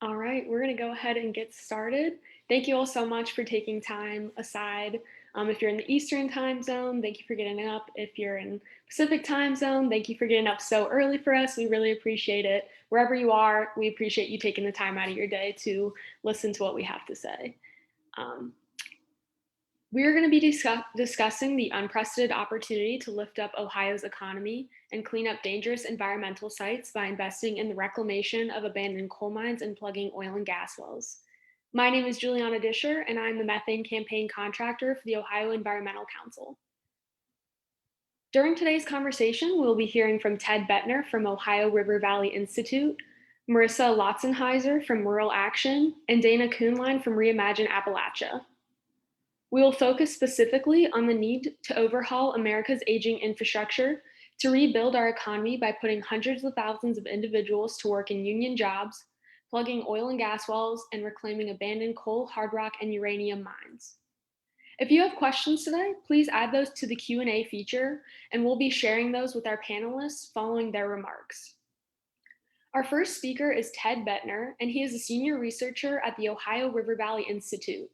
All right, we're going to go ahead and get started. Thank you all so much for taking time aside. If you're in the Eastern time zone, thank you for getting up. If you're in Pacific time zone, thank you for getting up so early for us. We really appreciate it. Wherever you are, we appreciate you taking the time out of your day to listen to what we have to say. Um, we are going to be discussing the unprecedented opportunity to lift up Ohio's economy and clean up dangerous environmental sites by investing in the reclamation of abandoned coal mines and plugging oil and gas wells. My name is Juliana Disher, and I'm the methane campaign contractor for the Ohio Environmental Council. During today's conversation, we'll be hearing from Ted Bettner from Ohio River Valley Institute, Marissa Lotzenheiser from Rural Action, and Dana Kuhnlein from ReImagine Appalachia. We will focus specifically on the need to overhaul America's aging infrastructure to rebuild our economy by putting hundreds of thousands of individuals to work in union jobs, plugging oil and gas wells, and reclaiming abandoned coal, hard rock, and uranium mines. If you have questions today, please add those to the Q&A feature, and we'll be sharing those with our panelists following their remarks. Our first speaker is Ted Bettner, and he is a senior researcher at the Ohio River Valley Institute.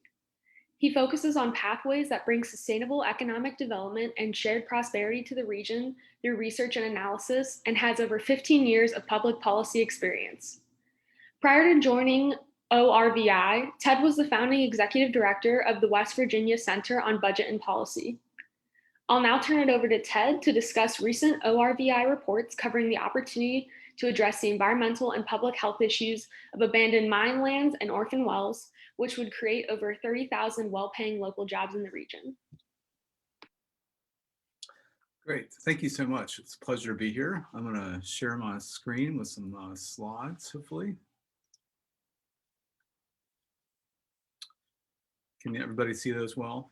He focuses on pathways that bring sustainable economic development and shared prosperity to the region through research and analysis, and has over 15 years of public policy experience. Prior to joining ORVI, Ted was the founding executive director of the West Virginia Center on Budget and Policy. I'll now turn it over to Ted to discuss recent ORVI reports covering the opportunity to address the environmental and public health issues of abandoned mine lands and orphan wells, which would create over 30,000 well-paying local jobs in the region. Great, thank you so much. It's a pleasure to be here. I'm gonna share my screen with some slides, hopefully. Can everybody see those well?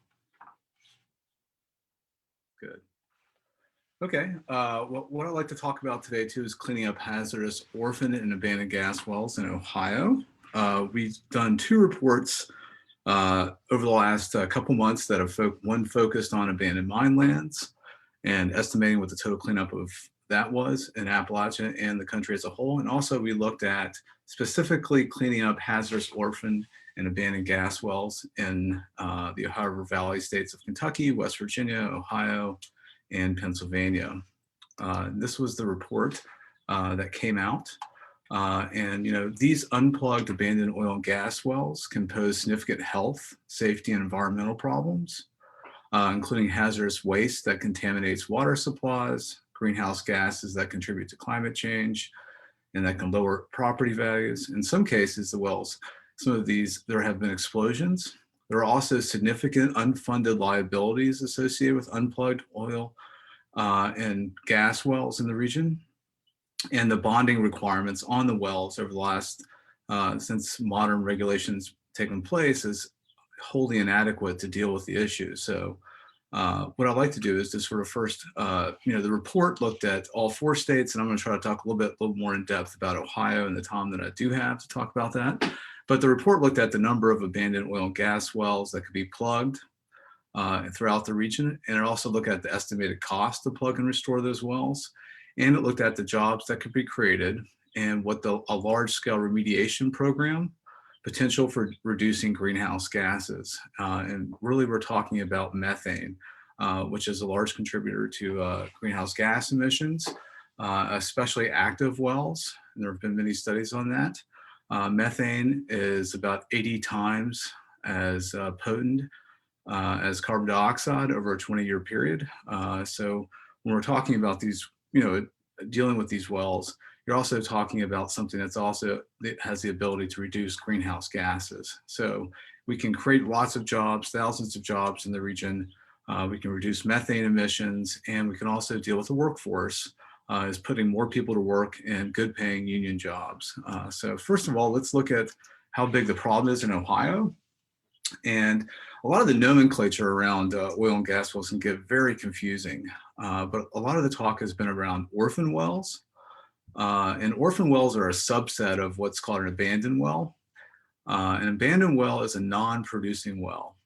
Good. Okay, what I'd like to talk about today too is cleaning up hazardous orphan and abandoned gas wells in Ohio. We've done two reports over the last couple months that have one focused on abandoned mine lands and estimating what the total cleanup of that was in Appalachia and the country as a whole. And also we looked at specifically cleaning up hazardous orphan and abandoned gas wells in the Ohio River Valley states of Kentucky, West Virginia, Ohio, and Pennsylvania. This was the report that came out. And these unplugged abandoned oil and gas wells can pose significant health, safety, and environmental problems, including hazardous waste that contaminates water supplies, greenhouse gases that contribute to climate change, and that can lower property values. In some cases, the wells, some of these, there have been explosions. There are also significant unfunded liabilities associated with unplugged oil and gas wells in the region. And the bonding requirements on the wells over the last, since modern regulations taken place, is wholly inadequate to deal with the issue. So what I'd like to do is to sort of first, the report looked at all four states, and I'm going to try to talk a little more in depth about Ohio in the time that I do have to talk about that. But the report looked at the number of abandoned oil and gas wells that could be plugged throughout the region. And it also looked at the estimated cost to plug and restore those wells. And it looked at the jobs that could be created and what a large-scale remediation program potential for reducing greenhouse gases. And really we're talking about methane, which is a large contributor to greenhouse gas emissions, especially active wells. And there have been many studies on that. Methane is about 80 times as potent as carbon dioxide over a 20-year period. So when we're talking about these, dealing with these wells, you're also talking about something that has the ability to reduce greenhouse gases. So we can create lots of jobs, thousands of jobs in the region. We can reduce methane emissions, and we can also deal with the workforce is putting more people to work in good paying union jobs. So first of all, let's look at how big the problem is in Ohio. And a lot of the nomenclature around oil and gas wells can get very confusing, but a lot of the talk has been around orphan wells. And orphan wells are a subset of what's called an abandoned well. An abandoned well is a non-producing well.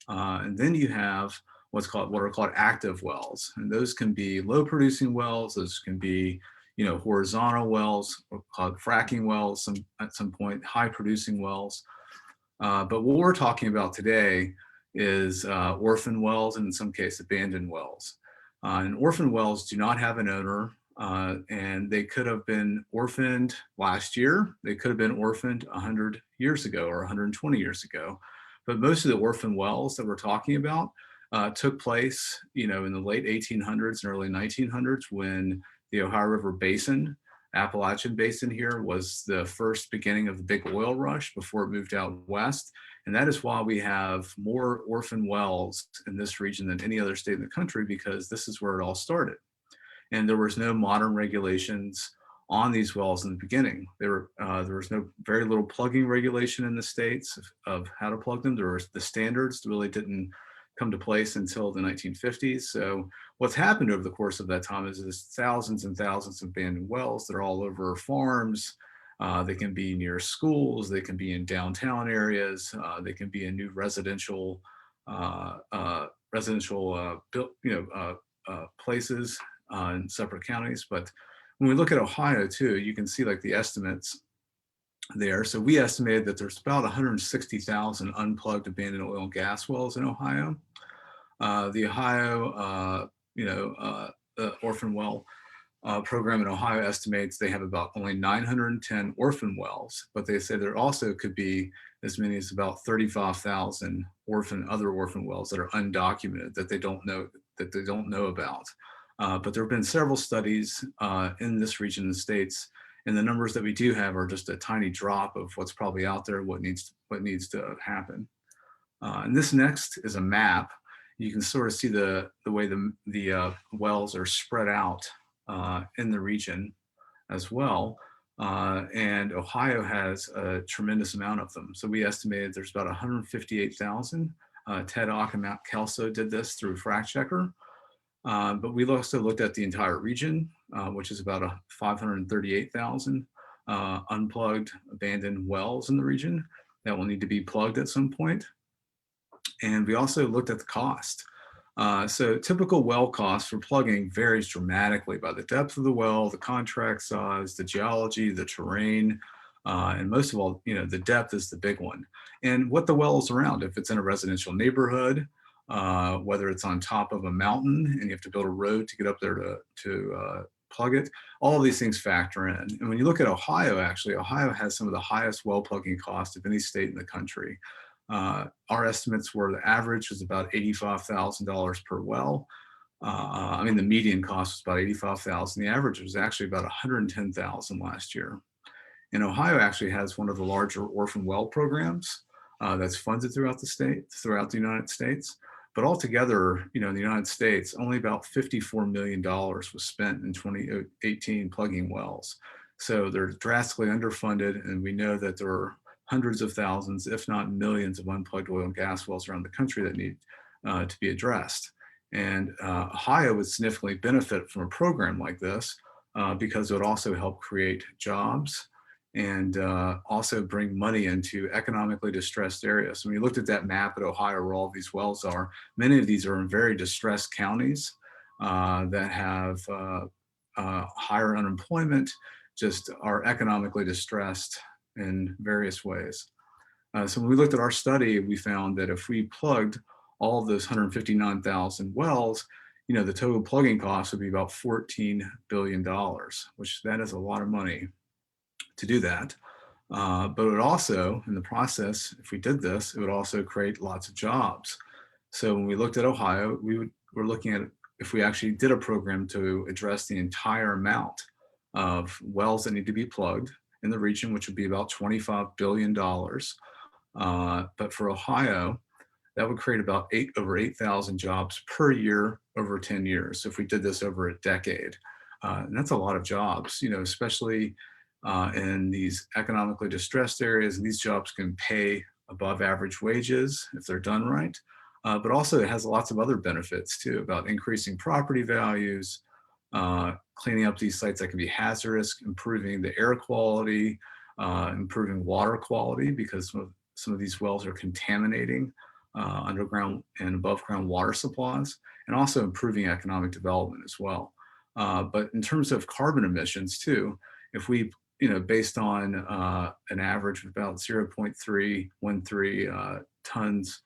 And then you have what are called active wells. And those can be low producing wells, those can be horizontal wells, called fracking wells at some point, high producing wells. But what we're talking about today is orphan wells and in some cases abandoned wells. And orphan wells do not have an owner, and they could have been orphaned last year. They could have been orphaned 100 years ago or 120 years ago. But most of the orphan wells that we're talking about took place, in the late 1800s and early 1900s when the Ohio River Basin, Appalachian Basin here, was the first beginning of the big oil rush before it moved out west. And that is why we have more orphan wells in this region than any other state in the country, because this is where it all started. And there was no modern regulations on these wells in the beginning. There was very little plugging regulation in the states of how to plug them. The standards really didn't come to place until the 1950s. So what's happened over the course of that time is there's thousands and thousands of abandoned wells that are all over farms. They can be near schools. They can be in downtown areas. They can be in new residential places in separate counties. But when we look at Ohio too, you can see like the estimates there. So we estimated that there's about 160,000 unplugged abandoned oil and gas wells in Ohio. The Ohio, orphan well program in Ohio estimates they have about only 910 orphan wells, but they say there also could be as many as about 35,000 other orphan wells that are undocumented that they don't know about. But there have been several studies in this region of the states, and the numbers that we do have are just a tiny drop of what's probably out there, what needs to happen. And this next is a map. You can sort of see the way the wells are spread out in the region as well. And Ohio has a tremendous amount of them. So we estimated there's about 158,000. Ted Ock and Matt Kelso did this through Frac Checker. But we also looked at the entire region, which is about 538,000 unplugged abandoned wells in the region that will need to be plugged at some point. And we also looked at the cost. So typical well cost for plugging varies dramatically by the depth of the well, the contract size, the geology, the terrain, and most of all, the depth is the big one. And what the well is around, if it's in a residential neighborhood, whether it's on top of a mountain and you have to build a road to get up there to plug it, all of these things factor in. And when you look at Ohio, actually, Ohio has some of the highest well plugging costs of any state in the country. Our estimates were the average was about $85,000 per well. The median cost was about $85,000. The average was actually about $110,000 last year. And Ohio actually has one of the larger orphan well programs that's funded throughout the United States. But altogether, in the United States, only about $54 million was spent in 2018 plugging wells. So they're drastically underfunded, and we know that there are hundreds of thousands, if not millions, of unplugged oil and gas wells around the country that need to be addressed. And Ohio would significantly benefit from a program like this because it would also help create jobs and also bring money into economically distressed areas. So when you looked at that map at Ohio where all of these wells are, many of these are in very distressed counties that have higher unemployment, just are economically distressed in various ways. So when we looked at our study, we found that if we plugged all of those 159,000 wells, the total plugging cost would be about $14 billion, which that is a lot of money to do that. But it would also, in the process, if we did this, it would also create lots of jobs. So when we looked at Ohio, we're looking at if we actually did a program to address the entire amount of wells that need to be plugged in the region, which would be about $25 billion. But for Ohio, that would create about over 8,000 jobs per year over 10 years. So if we did this over a decade, and that's a lot of jobs, especially in these economically distressed areas. And these jobs can pay above average wages if they're done right. But also it has lots of other benefits too, about increasing property values, cleaning up these sites that can be hazardous, improving the air quality, improving water quality, because some of these wells are contaminating underground and above ground water supplies, and also improving economic development as well. But in terms of carbon emissions too, if we, based on an average of about 0.313 tons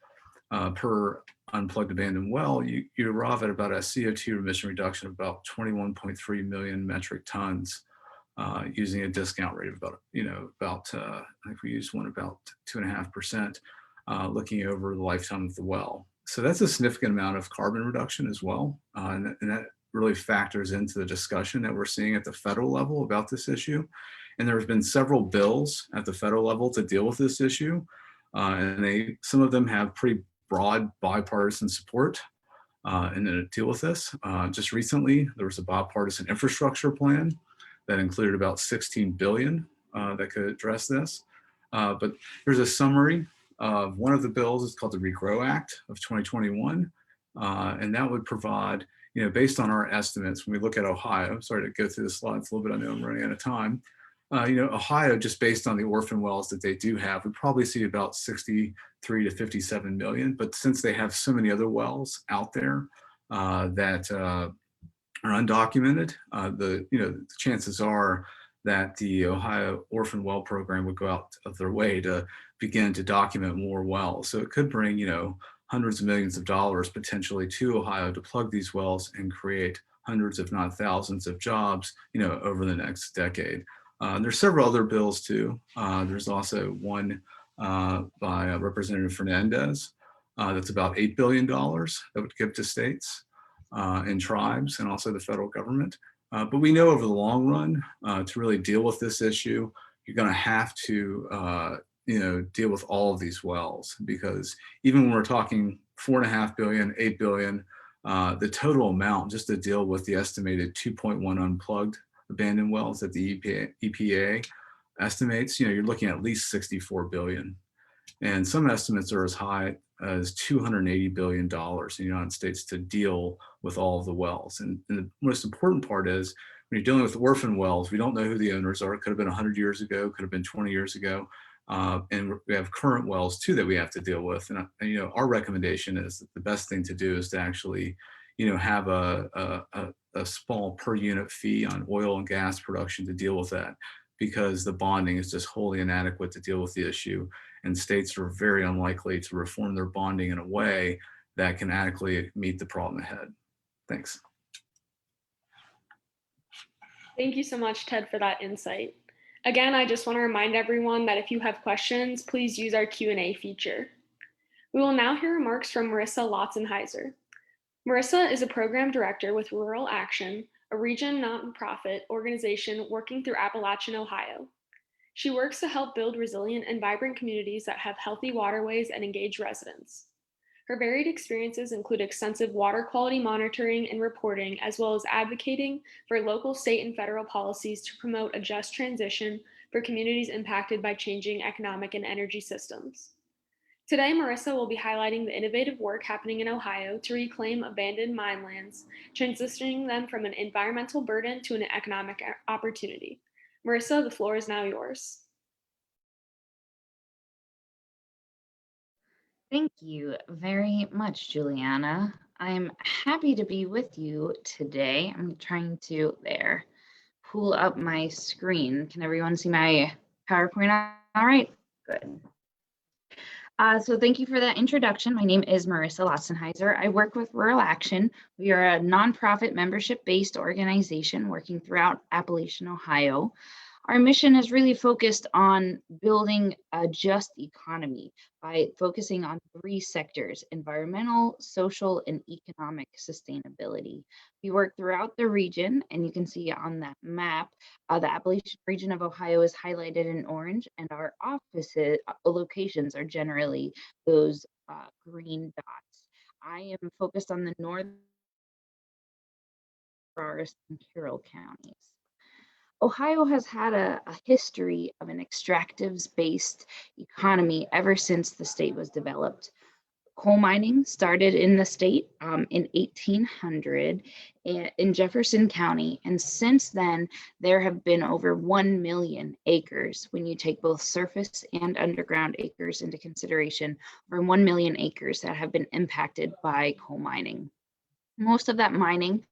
per unplugged abandoned well, you arrive at about a CO2 emission reduction of about 21.3 million metric tons using a discount rate of about, I think we used one about 2.5%, looking over the lifetime of the well. So that's a significant amount of carbon reduction as well. And that really factors into the discussion that we're seeing at the federal level about this issue. And there have been several bills at the federal level to deal with this issue. And some of them have pretty broad bipartisan support and to deal with this. Just recently, there was a bipartisan infrastructure plan that included about 16 billion that could address this. But there's a summary of one of the bills. It's called the ReGrow Act of 2021. And that would provide, based on our estimates, when we look at Ohio, sorry to go through the slides a little bit, I know I'm running out of time. Ohio, just based on the orphan wells that they do have, we probably see about 63 to 57 million. But since they have so many other wells out there that are undocumented, the chances are that the Ohio Orphan Well Program would go out of their way to begin to document more wells. So it could bring, hundreds of millions of dollars potentially to Ohio to plug these wells and create hundreds, if not thousands, of jobs, over the next decade. There's several other bills too. There's also one by Representative Fernandez that's about $8 billion that would give to states and tribes and also the federal government. But we know over the long run, to really deal with this issue, you're going to have to deal with all of these wells, because even when we're talking 4.5 billion, 8 billion, the total amount just to deal with the estimated 2.1 unplugged abandoned wells that the EPA estimates, you're looking at least 64 billion. And some estimates are as high as $280 billion in the United States to deal with all of the wells. And the most important part is when you're dealing with orphan wells, we don't know who the owners are. It could have been 100 years ago, could have been 20 years ago. And we have current wells too that we have to deal with. And our recommendation is that the best thing to do is to actually, have a small per unit fee on oil and gas production to deal with that, because the bonding is just wholly inadequate to deal with the issue. And states are very unlikely to reform their bonding in a way that can adequately meet the problem ahead. Thanks. Thank you so much, Ted, for that insight. Again, I just want to remind everyone that if you have questions, please use our Q&A feature. We will now hear remarks from Marissa Lotzenheiser. Marissa is a program director with Rural Action, a region nonprofit organization working through Appalachian, Ohio. She works to help build resilient and vibrant communities that have healthy waterways and engage residents. Her varied experiences include extensive water quality monitoring and reporting, as well as advocating for local, state, and federal policies to promote a just transition for communities impacted by changing economic and energy systems. Today, Marissa will be highlighting the innovative work happening in Ohio to reclaim abandoned mine lands, transitioning them from an environmental burden to an economic opportunity. Marissa, the floor is now yours. Thank you very much, Juliana. I'm happy to be with you today. I'm trying to pull up my screen. Can everyone see my PowerPoint? All right, good. So thank you for that introduction. My name is Marissa Lotzenheiser. I work with Rural Action. We are a nonprofit membership-based organization working throughout Appalachian, Ohio. Our mission is really focused on building a just economy by focusing on 3 sectors: environmental, social, and economic sustainability. We work throughout the region, and you can see on that map, the Appalachian region of Ohio is highlighted in orange, and our offices locations are generally those green dots. I am focused on the northern Forest and Carroll counties. Ohio has had a history of an extractives-based economy ever since the state was developed. Coal mining started in the state in 1800 in Jefferson County, and since then there have been over 1 million acres. When you take both surface and underground acres into consideration, over 1 million acres that have been impacted by coal mining. Most of that mining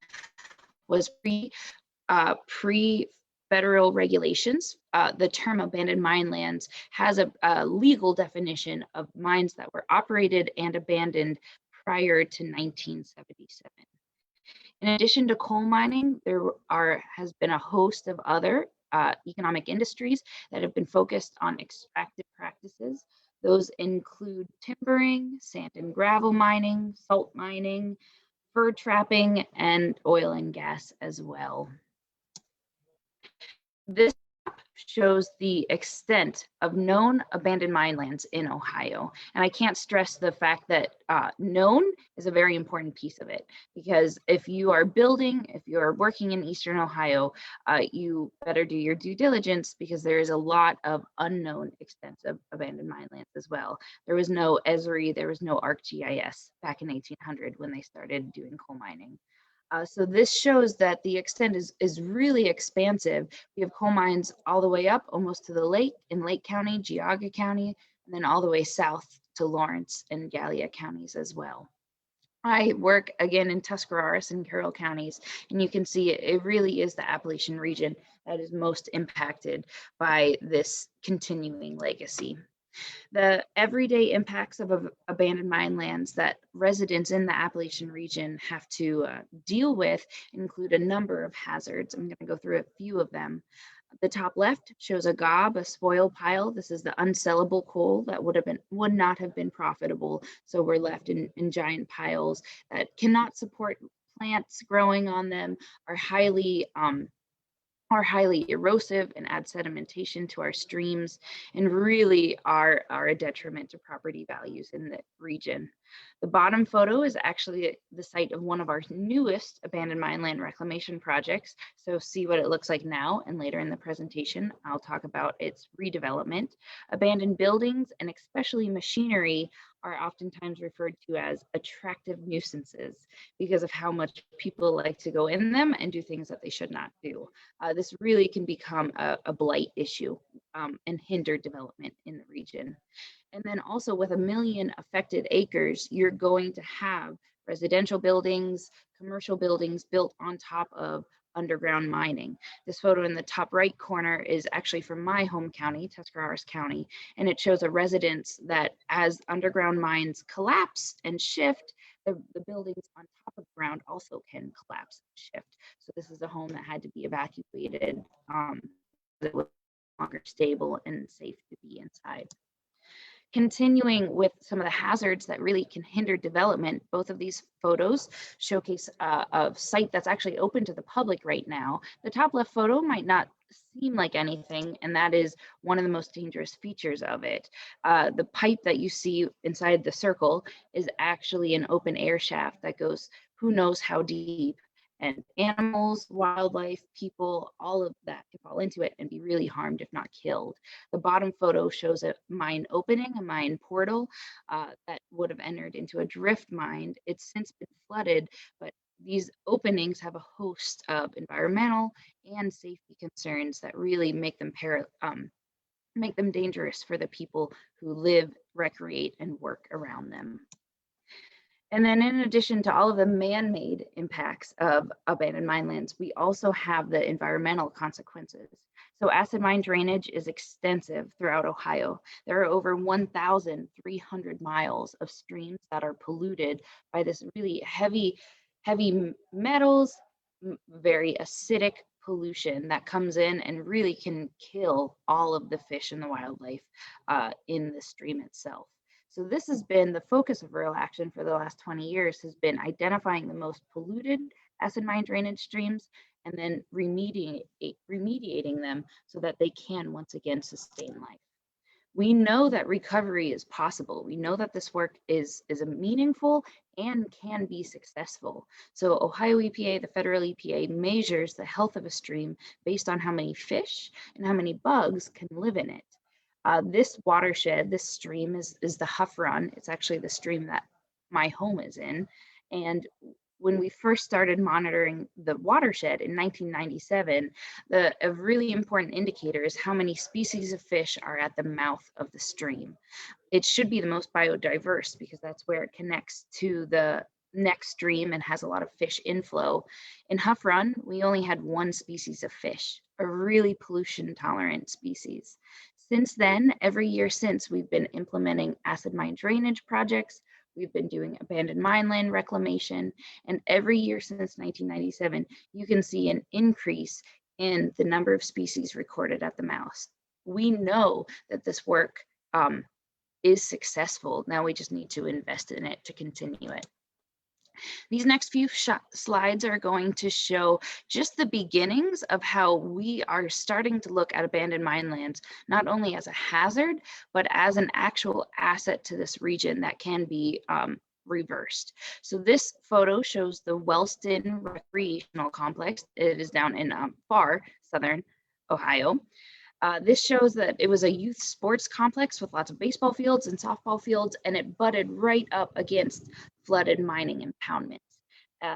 was pre-federal regulations. The term abandoned mine lands has a legal definition of mines that were operated and abandoned prior to 1977. In addition to coal mining, has been a host of other economic industries that have been focused on extractive practices. Those include timbering, sand and gravel mining, salt mining, fur trapping, and oil and gas as well. This map shows the extent of known abandoned mine lands in Ohio. And I can't stress the fact that known is a very important piece of it, because if you are building, if you're working in Eastern Ohio, you better do your due diligence, because there is a lot of unknown extensive abandoned mine lands as well. There was no Esri, there was no ArcGIS back in 1800 when they started doing coal mining. So this shows that the extent is really expansive. We have coal mines all the way up almost to the lake in Lake County, Geauga County, and then all the way south to Lawrence and Gallia counties as well. I work again in Tuscarawas and Carroll counties, and you can see it really is the Appalachian region that is most impacted by this continuing legacy. The everyday impacts of abandoned mine lands that residents in the Appalachian region have to deal with include a number of hazards. I'm going to go through a few of them. The top left shows a gob, a spoil pile. This is the unsellable coal that would not have been profitable. So we're left in giant piles that cannot support plants growing on them, are highly erosive and add sedimentation to our streams, and really are a detriment to property values in the region. The bottom photo is actually the site of one of our newest abandoned mine land reclamation projects. So see what it looks like now, and later in the presentation, I'll talk about its redevelopment. Abandoned buildings, and especially machinery, are oftentimes referred to as attractive nuisances because of how much people like to go in them and do things that they should not do. This really can become a blight issue and hinder development in the region. And then also, with 1 million affected acres, you're going to have residential buildings, commercial buildings built on top of underground mining. This photo in the top right corner is actually from my home county, Tuscarawas County, and it shows a residence that as underground mines collapse and shift, the buildings on top of the ground also can collapse and shift. So this is a home that had to be evacuated. It was no longer stable and safe to be inside. Continuing with some of the hazards that really can hinder development, both of these photos showcase a site that's actually open to the public right now. The top left photo might not seem like anything, and that is one of the most dangerous features of it. The pipe that you see inside the circle is actually an open air shaft that goes who knows how deep. And animals, wildlife, people, all of that can fall into it and be really harmed if not killed. The bottom photo shows a mine opening, a mine portal that would have entered into a drift mine. It's since been flooded, but these openings have a host of environmental and safety concerns that really make them dangerous for the people who live, recreate, and work around them. And then, in addition to all of the man-made impacts of abandoned mine lands, we also have the environmental consequences. So acid mine drainage is extensive throughout Ohio. There are over 1,300 miles of streams that are polluted by this really heavy metals, very acidic pollution that comes in and really can kill all of the fish and the wildlife in the stream itself. So this has been the focus of rural action for the last 20 years, has been identifying the most polluted acid mine drainage streams and then remediating them so that they can once again sustain life. We know that recovery is possible. We know that this work is meaningful and can be successful. So Ohio EPA, the federal EPA, measures the health of a stream based on how many fish and how many bugs can live in it. This watershed, this stream is the Huff Run. It's actually the stream that my home is in. And when we first started monitoring the watershed in 1997, a really important indicator is how many species of fish are at the mouth of the stream. It should be the most biodiverse because that's where it connects to the next stream and has a lot of fish inflow. In Huff Run, we only had one species of fish, a really pollution tolerant species. Since then, every year since, we've been implementing acid mine drainage projects, we've been doing abandoned mine land reclamation, and every year since 1997, you can see an increase in the number of species recorded at the mouth. We know that this work is successful. Now we just need to invest in it to continue it. These next few slides are going to show just the beginnings of how we are starting to look at abandoned mine lands, not only as a hazard, but as an actual asset to this region that can be reversed. So this photo shows the Wellston Recreational Complex. It is down in far southern Ohio. This shows that it was a youth sports complex with lots of baseball fields and softball fields, and it butted right up against flooded mining impoundments.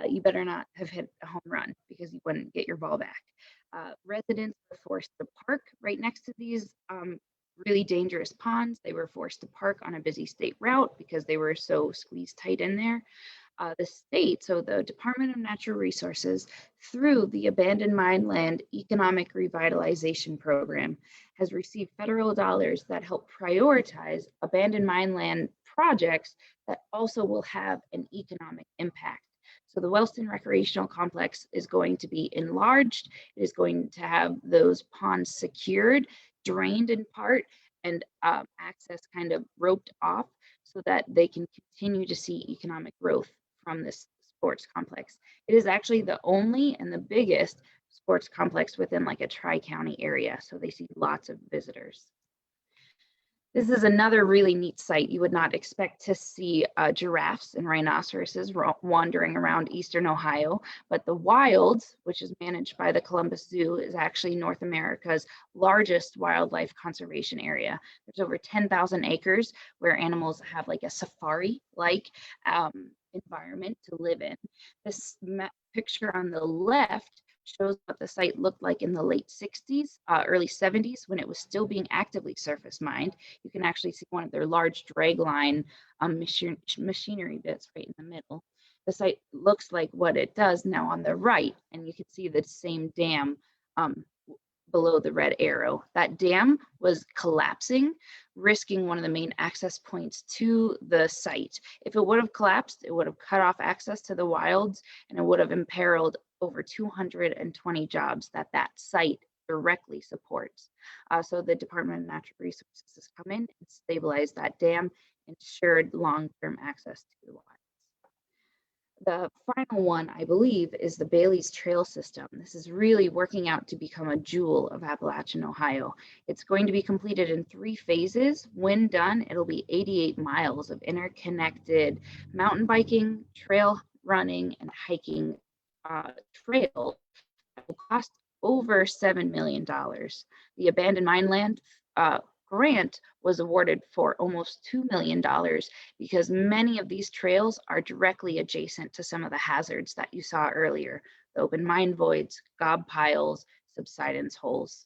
You better not have hit a home run because you wouldn't get your ball back. Residents were forced to park right next to these really dangerous ponds. They were forced to park on a busy state route because they were so squeezed tight in there. The state, so the Department of Natural Resources, through the Abandoned Mine Land Economic Revitalization Program, has received federal dollars that help prioritize abandoned mine land projects that also will have an economic impact. So the Wellston Recreational Complex is going to be enlarged. It is going to have those ponds secured, drained in part, and access kind of roped off so that they can continue to see economic growth from this sports complex. It is actually the only and the biggest sports complex within like a tri-county area, so they see lots of visitors. This is another really neat site. You would not expect to see giraffes and rhinoceroses wandering around eastern Ohio, but the Wilds, which is managed by the Columbus Zoo, is actually North America's largest wildlife conservation area. There's over 10,000 acres where animals have like a safari-like environment to live in. This picture on the left shows what the site looked like in the late 60s, early 70s, when it was still being actively surface mined. You can actually see one of their large dragline machinery bits right in the middle. The site looks like what it does now on the right, and you can see the same dam below the red arrow. That dam was collapsing, risking one of the main access points to the site. If it would have collapsed, it would have cut off access to the wilds, and it would have imperiled over 220 jobs that site directly supports. So the Department of Natural Resources has come in and stabilized that dam, ensured long-term access to the wilds. The final one, I believe, is the Bailey's Trail System. This is really working out to become a jewel of Appalachian Ohio. It's going to be completed in 3 phases. When done, it'll be 88 miles of interconnected mountain biking, trail running, and hiking trail that will cost over $7 million. The abandoned mine land grant was awarded for almost $2 million because many of these trails are directly adjacent to some of the hazards that you saw earlier, the open mine voids, gob piles, subsidence holes.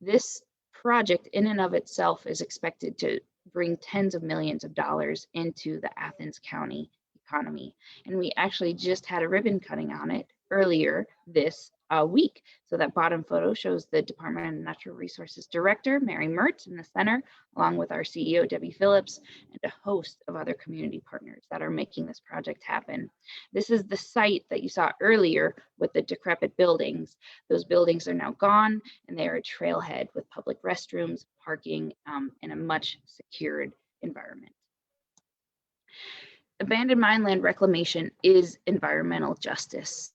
This project in and of itself is expected to bring tens of millions of dollars into the Athens County economy. And we actually just had a ribbon cutting on it earlier this week. So that bottom photo shows the Department of Natural Resources Director, Mary Mertz, in the center, along with our CEO, Debbie Phillips, and a host of other community partners that are making this project happen. This is the site that you saw earlier with the decrepit buildings. Those buildings are now gone, and they are a trailhead with public restrooms, parking, in a much secured environment. Abandoned mine land reclamation is environmental justice.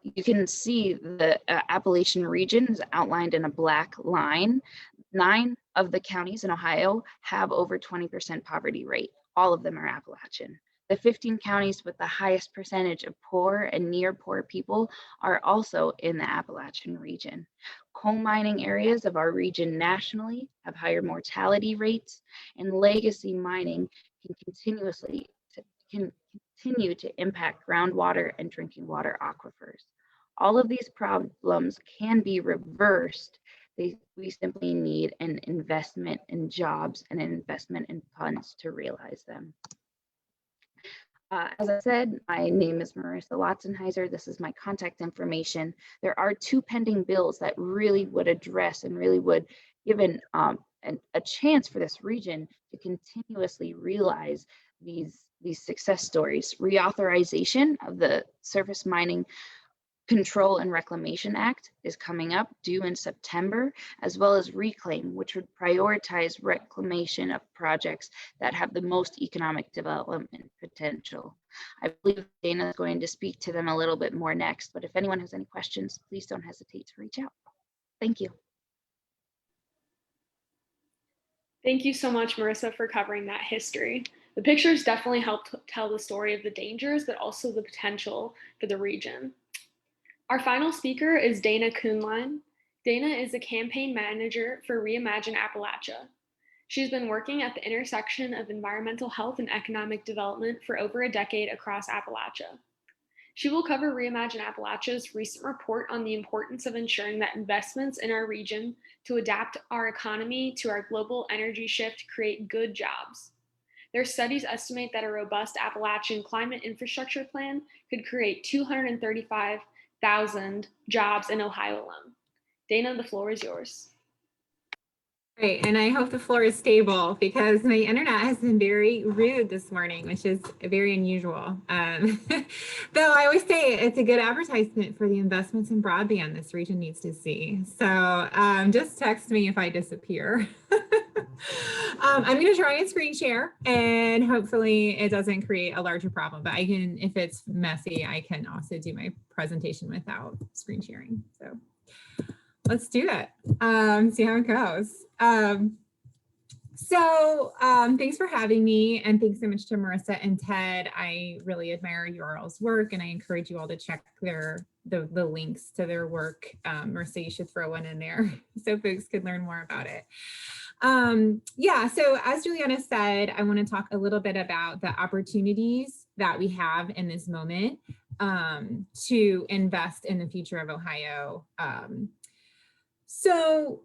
You can see the Appalachian region is outlined in a black line. 9 of the counties in Ohio have over 20% poverty rate. All of them are Appalachian. The 15 counties with the highest percentage of poor and near poor people are also in the Appalachian region. Coal mining areas of our region nationally have higher mortality rates, and legacy mining can continue to impact groundwater and drinking water aquifers. All of these problems can be reversed. We simply need an investment in jobs and an investment in funds to realize them. As I said, my name is Marissa Lotzenheiser. This is my contact information. There are 2 pending bills that really would address and really would give a chance for this region to continuously realize these success stories. Reauthorization of the Surface Mining Control and Reclamation Act is coming up, due in September, as well as Reclaim, which would prioritize reclamation of projects that have the most economic development potential. I believe Dana is going to speak to them a little bit more next, but if anyone has any questions, please don't hesitate to reach out. Thank you. Thank you so much, Marissa, for covering that history. The pictures definitely help tell the story of the dangers, but also the potential for the region. Our final speaker is Dana Kuhnlein. Dana is a campaign manager for ReImagine Appalachia. She's been working at the intersection of environmental health and economic development for over a decade across Appalachia. She will cover ReImagine Appalachia's recent report on the importance of ensuring that investments in our region to adapt our economy to our global energy shift create good jobs. Their studies estimate that a robust Appalachian climate infrastructure plan could create 235,000 jobs in Ohio alone. Dana, the floor is yours. Great, and I hope the floor is stable because my internet has been very rude this morning, which is very unusual. Though I always say it's a good advertisement for the investments in broadband this region needs to see. So just text me if I disappear. I'm going to try and screen share, and hopefully it doesn't create a larger problem, but I can, if it's messy, I can also do my presentation without screen sharing. So let's do it. See how it goes. Thanks for having me, and thanks so much to Marissa and Ted. I really admire your all's work, and I encourage you all to check the links to their work. Marissa, you should throw one in there so folks could learn more about it. So as Juliana said, I want to talk a little bit about the opportunities that we have in this moment to invest in the future of Ohio. So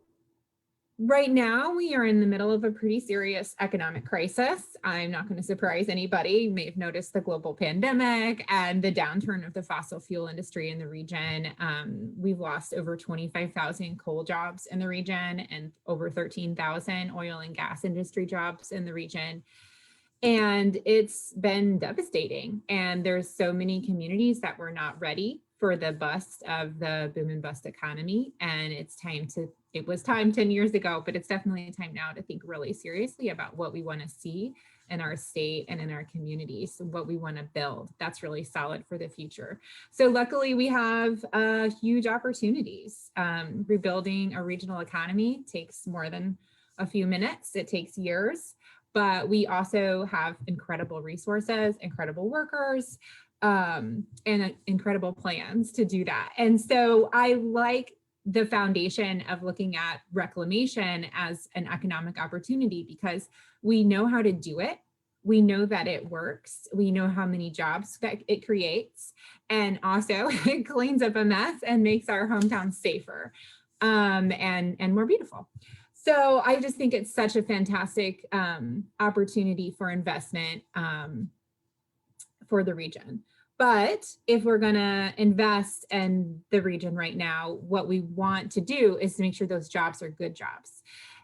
right now we are in the middle of a pretty serious economic crisis. I'm not going to surprise anybody. You may have noticed the global pandemic and the downturn of the fossil fuel industry in the region. We've lost over 25,000 coal jobs in the region and over 13,000 oil and gas industry jobs in the region. And it's been devastating. And there's so many communities that were not ready for the bust of the boom and bust economy. And it was time 10 years ago, but it's definitely time now to think really seriously about what we want to see in our state and in our communities, what we want to build that's really solid for the future. So luckily we have huge opportunities. Rebuilding a regional economy takes more than a few minutes. It takes years, but we also have incredible resources, incredible workers, and incredible plans to do that. And so I like the foundation of looking at reclamation as an economic opportunity because we know how to do it. We know that it works. We know how many jobs that it creates. And also it cleans up a mess and makes our hometown safer and more beautiful. So I just think it's such a fantastic opportunity for investment for the region. But if we're going to invest in the region right now, what we want to do is to make sure those jobs are good jobs.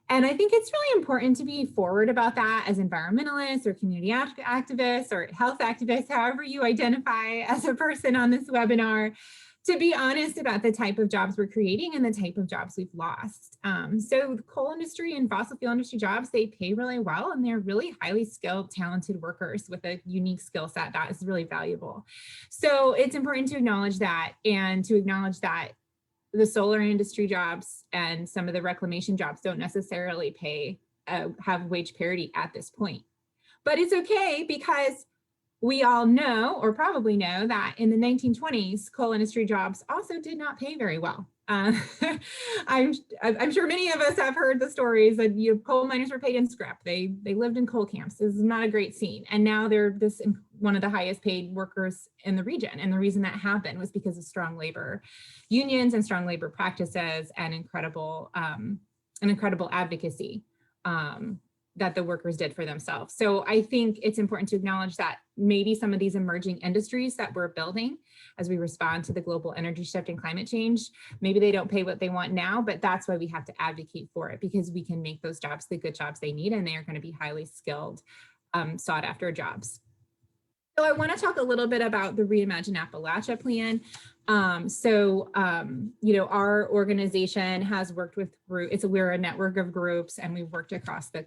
And I think it's really important to be forward about that as environmentalists or community activists or health activists, however you identify as a person on this webinar, to be honest about the type of jobs we're creating and the type of jobs we've lost. So the coal industry and fossil fuel industry jobs, they pay really well and they're really highly skilled, talented workers with a unique skill set that is really valuable. So it's important to acknowledge that and to acknowledge that the solar industry jobs and some of the reclamation jobs don't necessarily have wage parity at this point. But it's okay because we all know, or probably know, that in the 1920s, coal industry jobs also did not pay very well. I'm sure many of us have heard the stories that coal miners were paid in scrap. They lived in coal camps. This is not a great scene. And now they're one of the highest paid workers in the region. And the reason that happened was because of strong labor unions and strong labor practices and incredible advocacy that the workers did for themselves. So I think it's important to acknowledge that maybe some of these emerging industries that we're building as we respond to the global energy shift and climate change, maybe they don't pay what they want now, but that's why we have to advocate for it, because we can make those jobs the good jobs they need, and they are going to be highly skilled, sought after jobs. So I want to talk a little bit about the Reimagine Appalachia plan. You know, our organization has worked with groups, we're a network of groups, and we've worked across the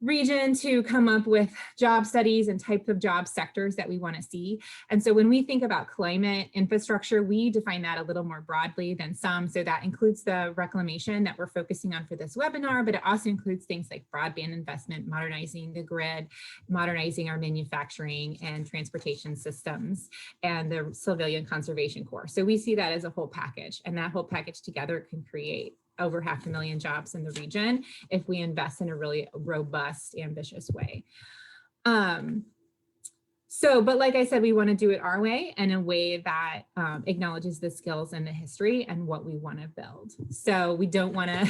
region to come up with job studies and types of job sectors that we want to see. And so when we think about climate infrastructure, we define that a little more broadly than some. So that includes the reclamation that we're focusing on for this webinar, but it also includes things like broadband investment, modernizing the grid, modernizing our manufacturing and transportation systems, and the Civilian Conservation Corps. So we see that as a whole package, and that whole package together can create over 500,000 jobs in the region if we invest in a really robust, ambitious way. But like I said, we want to do it our way, and in a way that acknowledges the skills and the history and what we want to build. So we don't want to,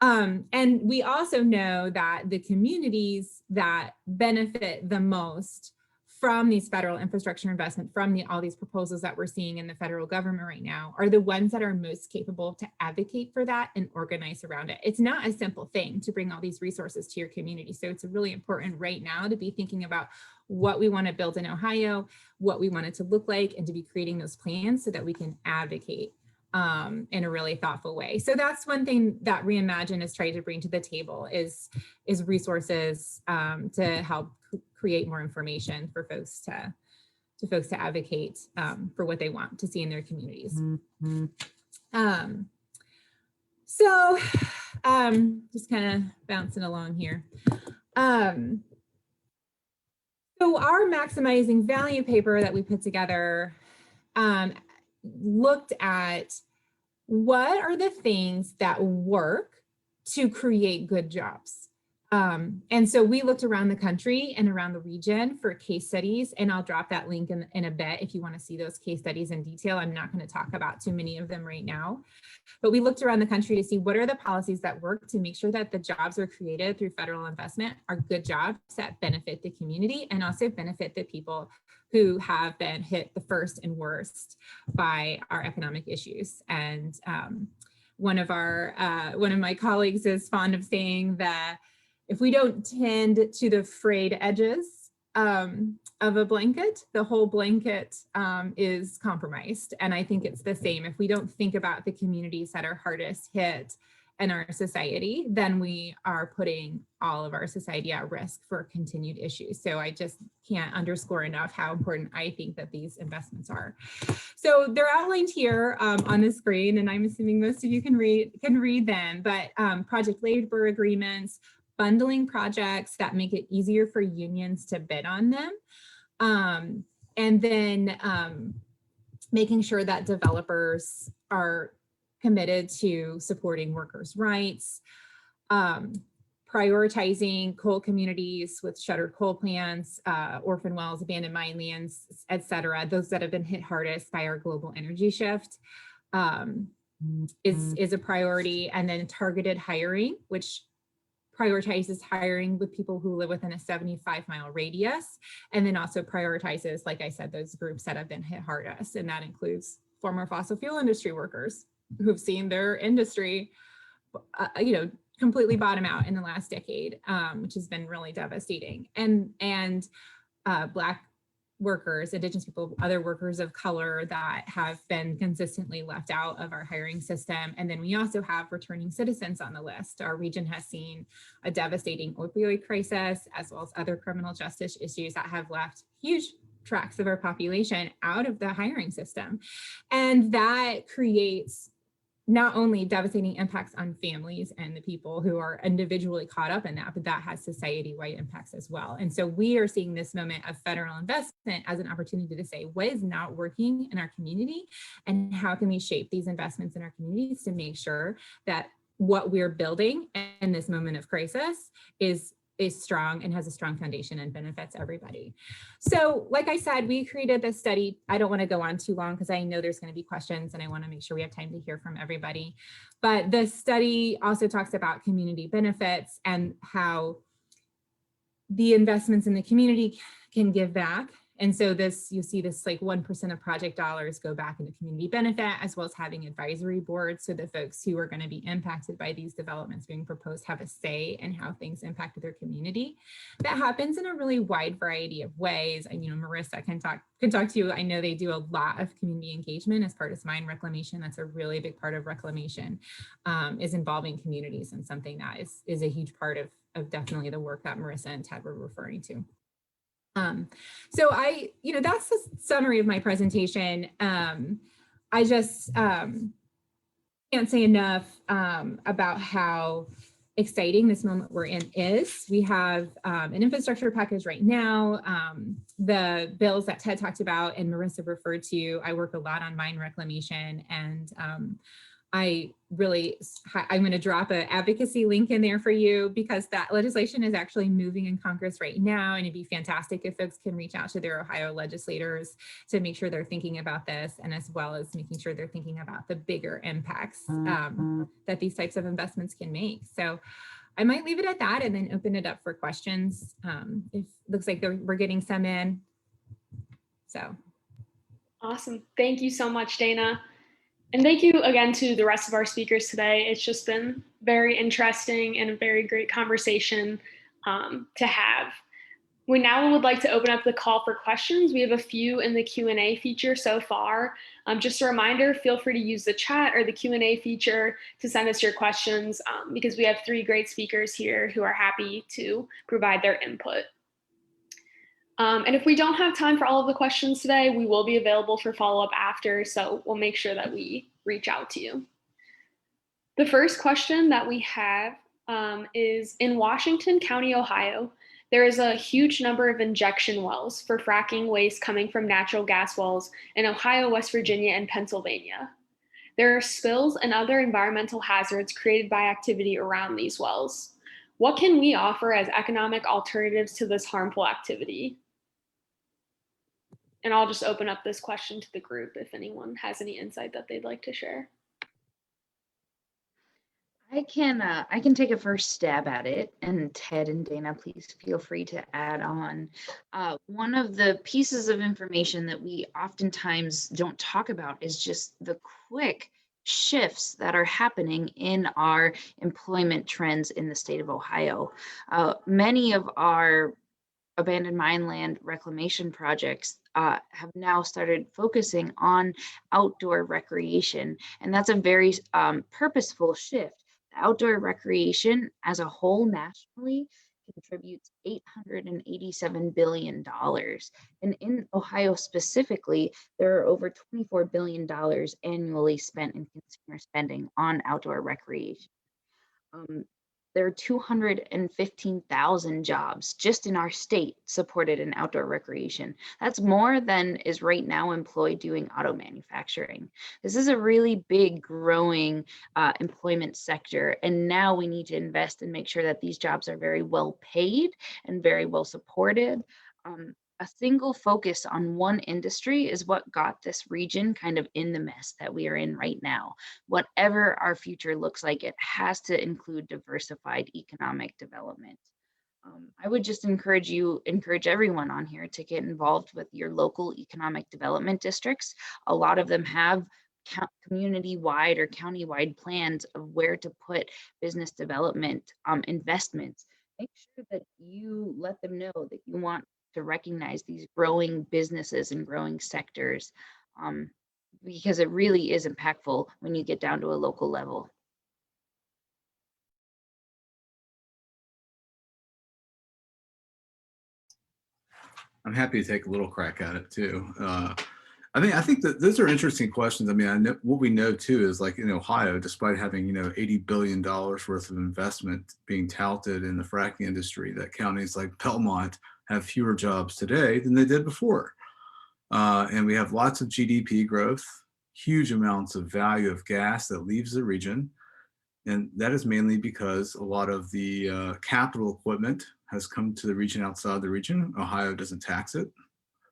and we also know that the communities that benefit the most from these federal infrastructure investment, from all these proposals that we're seeing in the federal government right now, are the ones that are most capable to advocate for that and organize around it. It's not a simple thing to bring all these resources to your community. So it's really important right now to be thinking about what we want to build in Ohio, what we want it to look like, and to be creating those plans so that we can advocate in a really thoughtful way. So that's one thing that Reimagine is trying to bring to the table is resources to help create more information for folks to advocate for what they want to see in their communities. Just kind of bouncing along here. So our maximizing value paper that we put together looked at what are the things that work to create good jobs. And so we looked around the country and around the region for case studies, and I'll drop that link in a bit if you want to see those case studies in detail. I'm not going to talk about too many of them right now, but we looked around the country to see what are the policies that work to make sure that the jobs are created through federal investment are good jobs that benefit the community and also benefit the people who have been hit the first and worst by our economic issues. And one of my colleagues is fond of saying that if we don't tend to the frayed edges of a blanket, the whole blanket is compromised. And I think it's the same. If we don't think about the communities that are hardest hit in our society, then we are putting all of our society at risk for continued issues. So I just can't underscore enough how important I think that these investments are. So they're outlined here on the screen, and I'm assuming most of you can read them, but project labor agreements, bundling projects that make it easier for unions to bid on them, and then making sure that developers are committed to supporting workers' rights, prioritizing coal communities with shuttered coal plants, orphan wells, abandoned mine lands, et cetera, those that have been hit hardest by our global energy shift is a priority, and then targeted hiring, which prioritizes hiring with people who live within a 75-mile radius, and then also prioritizes, like I said, those groups that have been hit hardest, and that includes former fossil fuel industry workers who've seen their industry, completely bottom out in the last decade, which has been really devastating, and Black workers, Indigenous people, other workers of color that have been consistently left out of our hiring system. And then we also have returning citizens on the list. Our region has seen a devastating opioid crisis, as well as other criminal justice issues that have left huge tracts of our population out of the hiring system. And that creates not only devastating impacts on families and the people who are individually caught up in that, but that has society-wide impacts as well. And so we are seeing this moment of federal investment as an opportunity to say, what is not working in our community, and how can we shape these investments in our communities to make sure that what we're building in this moment of crisis is is strong and has a strong foundation and benefits everybody. So like I said, we created this study. I don't want to go on too long because I know there's going to be questions and I want to make sure we have time to hear from everybody. But the study also talks about community benefits and how the investments in the community can give back. And so this, you see this like 1% of project dollars go back into community benefit, as well as having advisory boards. So the folks who are going to be impacted by these developments being proposed have a say in how things impacted their community. That happens in a really wide variety of ways. And, you know, Marissa can talk to you. I know they do a lot of community engagement as part of mine Reclamation. That's a really big part of Reclamation, is involving communities, and something that is a huge part of definitely the work that Marissa and Ted were referring to. So that's the summary of my presentation. I just can't say enough about how exciting this moment we're in is. We have an infrastructure package right now. The bills that Ted talked about and Marissa referred to, I work a lot on mine reclamation, and I'm going to drop an advocacy link in there for you, because that legislation is actually moving in Congress right now. And it'd be fantastic if folks can reach out to their Ohio legislators to make sure they're thinking about this, and as well as making sure they're thinking about the bigger impacts that these types of investments can make. So I might leave it at that and then open it up for questions. It looks like we're getting some in. So. Awesome. Thank you so much, Dana. And thank you again to the rest of our speakers today. It's just been very interesting and a very great conversation to have. We now would like to open up the call for questions. We have a few in the Q&A feature so far. Just a reminder, feel free to use the chat or the Q&A feature to send us your questions, because we have 3 great speakers here who are happy to provide their input. And if we don't have time for all of the questions today, we will be available for follow-up after, so we'll make sure that we reach out to you. The first question that we have is, in Washington County, Ohio, there is a huge number of injection wells for fracking waste coming from natural gas wells in Ohio, West Virginia, and Pennsylvania. There are spills and other environmental hazards created by activity around these wells. What can we offer as economic alternatives to this harmful activity? And I'll just open up this question to the group if anyone has any insight that they'd like to share. I can take a first stab at it, and Ted and Dana, please feel free to add on. One of the pieces of information that we oftentimes don't talk about is just the quick shifts that are happening in our employment trends in the state of Ohio. Many of our abandoned mine land reclamation projects have now started focusing on outdoor recreation, and that's a very purposeful shift. Outdoor recreation as a whole nationally contributes $887 billion. And in Ohio specifically, there are over $24 billion annually spent in consumer spending on outdoor recreation. There are 215,000 jobs just in our state supported in outdoor recreation. That's more than is right now employed doing auto manufacturing. This is a really big growing employment sector. And now we need to invest and make sure that these jobs are very well paid and very well supported. A single focus on one industry is what got this region kind of in the mess that we are in right now. Whatever our future looks like, it has to include diversified economic development. I would just encourage everyone on here to get involved with your local economic development districts. A lot of them have community-wide or county-wide plans of where to put business development investments. Make sure that you let them know that you want to recognize these growing businesses and growing sectors, because it really is impactful when you get down to a local level. I'm happy to take a little crack at it too. I think that those are interesting questions. I mean, I know what we know too is, like in Ohio, despite having $80 billion worth of investment being touted in the fracking industry, that counties like Belmont have fewer jobs today than they did before. And we have lots of GDP growth, huge amounts of value of gas that leaves the region. And that is mainly because a lot of the capital equipment has come to the region outside the region. Ohio doesn't tax it,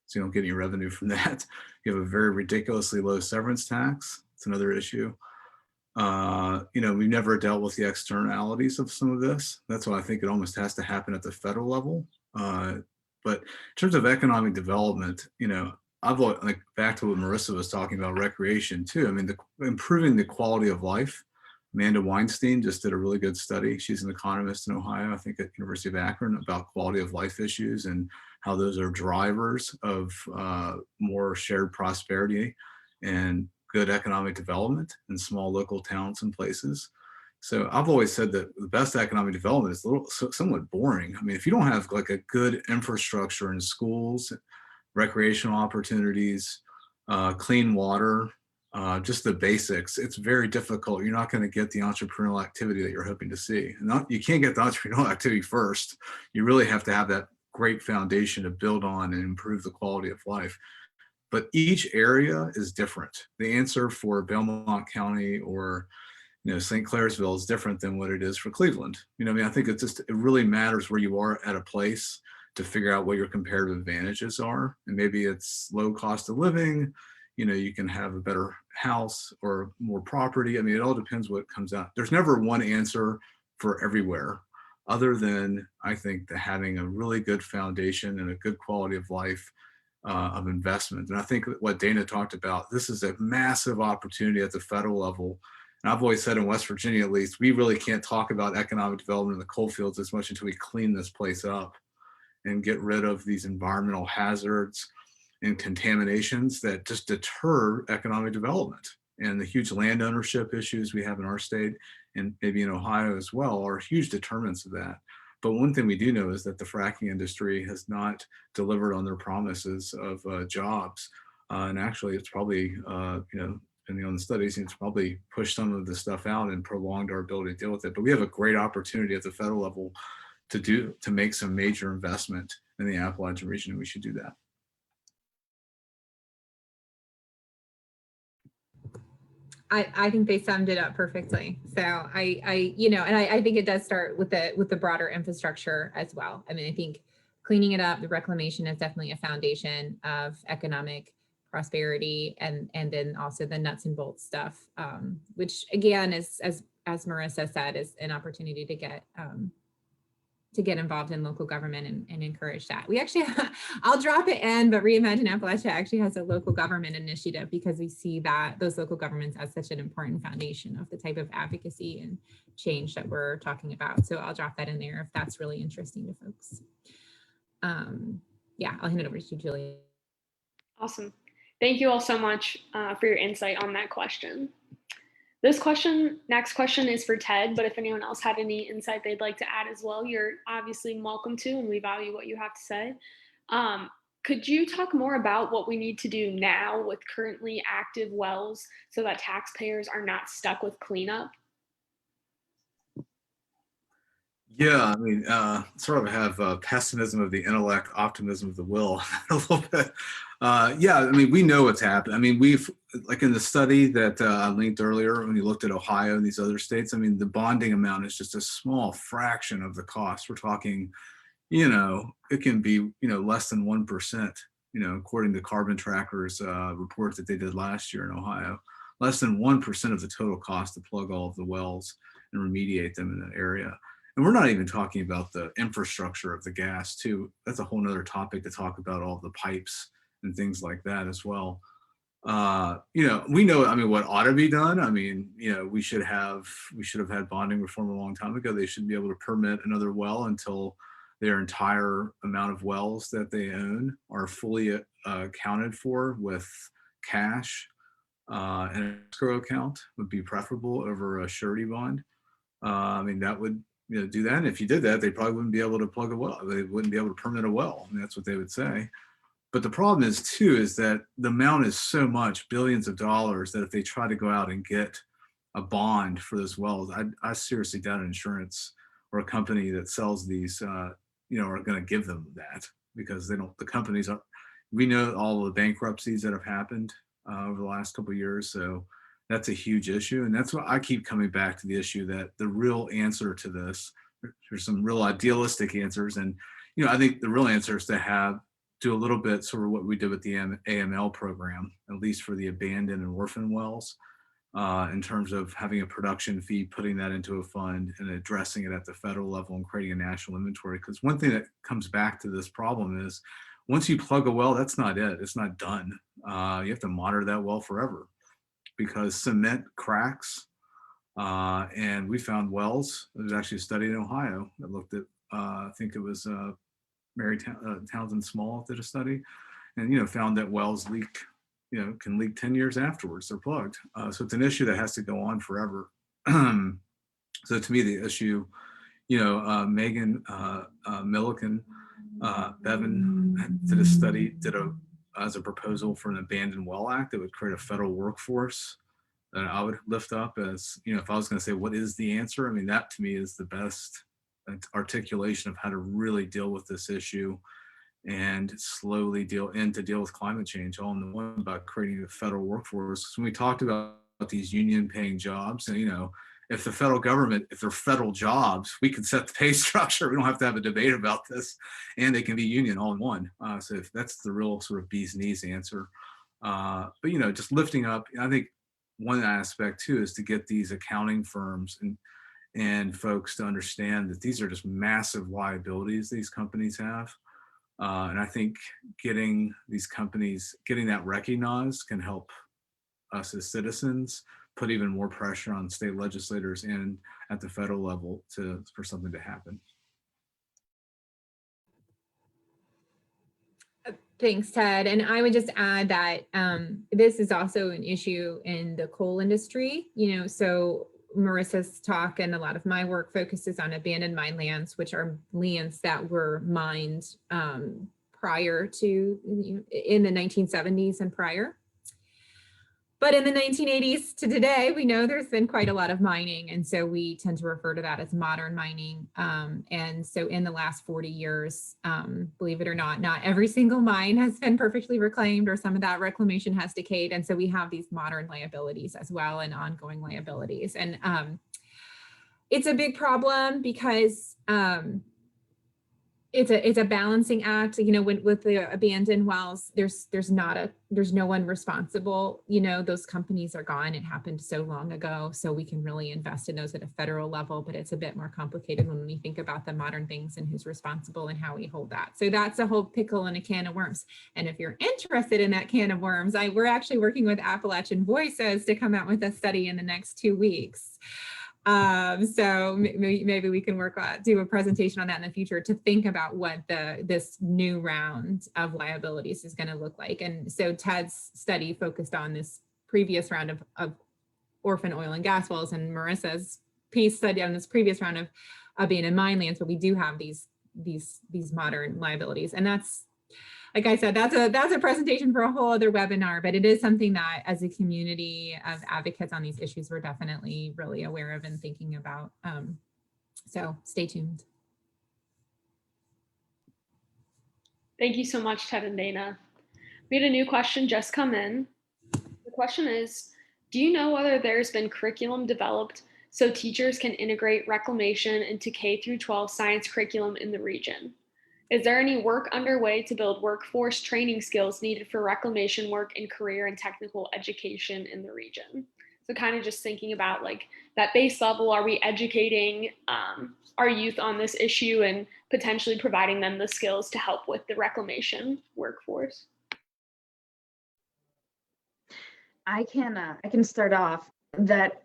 so you don't get any revenue from that. You have a very ridiculously low severance tax. It's another issue. We've never dealt with the externalities of some of this. That's why I think it almost has to happen at the federal level. But in terms of economic development, I've like back to what Marissa was talking about, recreation too. I mean, improving the quality of life. Amanda Weinstein just did a really good study. She's an economist in Ohio, I think at University of Akron, about quality of life issues and how those are drivers of more shared prosperity and good economic development in small local towns and places. So I've always said that the best economic development is somewhat boring. I mean, if you don't have like a good infrastructure in schools, recreational opportunities, clean water, just the basics, it's very difficult. You're not going to get the entrepreneurial activity that you're hoping to see. You can't get the entrepreneurial activity first. You really have to have that great foundation to build on and improve the quality of life. But each area is different. The answer for Belmont County or St. Clairsville is different than what it is for Cleveland. I think it really matters where you are at a place to figure out what your comparative advantages are. And maybe it's low cost of living, you can have a better house or more property. I mean, it all depends what comes out. There's never one answer for everywhere, other than I think that having a really good foundation and a good quality of life of investment. And I think what Dana talked about, this is a massive opportunity at the federal level. And I've always said in West Virginia, at least, we really can't talk about economic development in the coal fields as much until we clean this place up and get rid of these environmental hazards and contaminations that just deter economic development. And the huge land ownership issues we have in our state and maybe in Ohio as well are huge determinants of that. But one thing we do know is that the fracking industry has not delivered on their promises of jobs. And actually, it's probably, depending on the studies, it's probably pushed some of the stuff out and prolonged our ability to deal with it. But we have a great opportunity at the federal level to make some major investment in the Appalachian region, and we should do that. I think they summed it up perfectly. So I think it does start with the broader infrastructure as well. I mean, I think cleaning it up, the reclamation is definitely a foundation of economic prosperity, and then also the nuts and bolts stuff, which again is, as Marissa said, is an opportunity to get involved in local government and encourage that. We actually, I'll drop it in, but ReImagine Appalachia actually has a local government initiative because we see that those local governments as such an important foundation of the type of advocacy and change that we're talking about. So I'll drop that in there if that's really interesting to folks. Yeah, I'll hand it over to you, Julie. Awesome. Thank you all so much for your insight on that question. Next question is for Ted, but if anyone else had any insight they'd like to add as well, you're obviously welcome to, and we value what you have to say. Could you talk more about what we need to do now with currently active wells so that taxpayers are not stuck with cleanup? Yeah, I mean, sort of have pessimism of the intellect, optimism of the will a little bit. Yeah, I mean, we know what's happened. I mean, we've, like in the study that I linked earlier, when you looked at Ohio and these other states, I mean, the bonding amount is just a small fraction of the cost. We're talking, it can be, less than 1%, according to Carbon Tracker's report that they did last year in Ohio, less than 1% of the total cost to plug all of the wells and remediate them in that area. And we're not even talking about the infrastructure of the gas too. That's a whole nother topic to talk about, all the pipes and things like that as well. We know, I mean, what ought to be done. I mean, we should have had bonding reform a long time ago. They should be able to permit another well until their entire amount of wells that they own are fully accounted for with cash. And an escrow account would be preferable over a surety bond. I mean, that would do that. And if you did that, they probably wouldn't be able to plug a well. They wouldn't be able to permit a well. I mean, that's what they would say. But the problem is too, is that the amount is so much, billions of dollars, that if they try to go out and get a bond for those wells, I seriously doubt an insurance or a company that sells these, are going to give them that, because they don't, the companies are, we know all of the bankruptcies that have happened over the last couple of years. So that's a huge issue. And that's why I keep coming back to the issue that the real answer to this, there's some real idealistic answers. And, I think the real answer is to do a little bit sort of what we did with the AML program, at least for the abandoned and orphan wells, in terms of having a production fee, putting that into a fund and addressing it at the federal level and creating a national inventory. Because one thing that comes back to this problem is once you plug a well, that's not it. It's not done. You have to monitor that well forever because cement cracks. And we found wells. There was actually a study in Ohio that looked at, I think it was Mary Townsend Small did a study and, found that wells leak, can leak 10 years afterwards. They're plugged. So it's an issue that has to go on forever. So to me, the issue, Megan Milliken, Bevan did a study, as a proposal for an abandoned well act that would create a federal workforce that I would lift up as, if I was going to say, what is the answer? I mean, that to me is the best articulation of how to really deal with this issue and slowly deal with climate change all in the one by creating a federal workforce. When we talked about these union paying jobs and, if the federal government, if they're federal jobs, we can set the pay structure. We don't have to have a debate about this and they can be union all in one. So if that's the real sort of bee's knees answer. But, just lifting up, I think one aspect too is to get these accounting firms and folks to understand that these are just massive liabilities these companies have. And I think getting that recognized can help us as citizens put even more pressure on state legislators and at the federal level for something to happen. Thanks, Ted. And I would just add that this is also an issue in the coal industry, so Marissa's talk and a lot of my work focuses on abandoned mine lands, which are lands that were mined prior to, in the 1970s and prior. But in the 1980s to today, we know there's been quite a lot of mining. And so we tend to refer to that as modern mining. And so in the last 40 years, believe it or not every single mine has been perfectly reclaimed or some of that reclamation has decayed. And so we have these modern liabilities as well and ongoing liabilities. And it's a big problem because it's a balancing act, with the abandoned wells, there's no one responsible, those companies are gone. It happened so long ago. So we can really invest in those at a federal level, but it's a bit more complicated when we think about the modern things and who's responsible and how we hold that. So that's a whole pickle and a can of worms. And if you're interested in that can of worms, we're actually working with Appalachian Voices to come out with a study in the next 2 weeks. So maybe we can do a presentation on that in the future to think about what this new round of liabilities is going to look like. And so Ted's study focused on this previous round of orphan oil and gas wells, and Marissa's piece studied on this previous round of abandoned mine lands. But we do have these modern liabilities, and that's, like I said, that's a presentation for a whole other webinar, but it is something that as a community of advocates on these issues, we're definitely really aware of and thinking about. So stay tuned. Thank you so much, Ted and Dana. We had a new question just come in. The question is, do you know whether there's been curriculum developed so teachers can integrate reclamation into K-12 science curriculum in the region? Is there any work underway to build workforce training skills needed for reclamation work in career and technical education in the region? So kind of just thinking about like that base level, are we educating our youth on this issue and potentially providing them the skills to help with the reclamation workforce? I can start off that,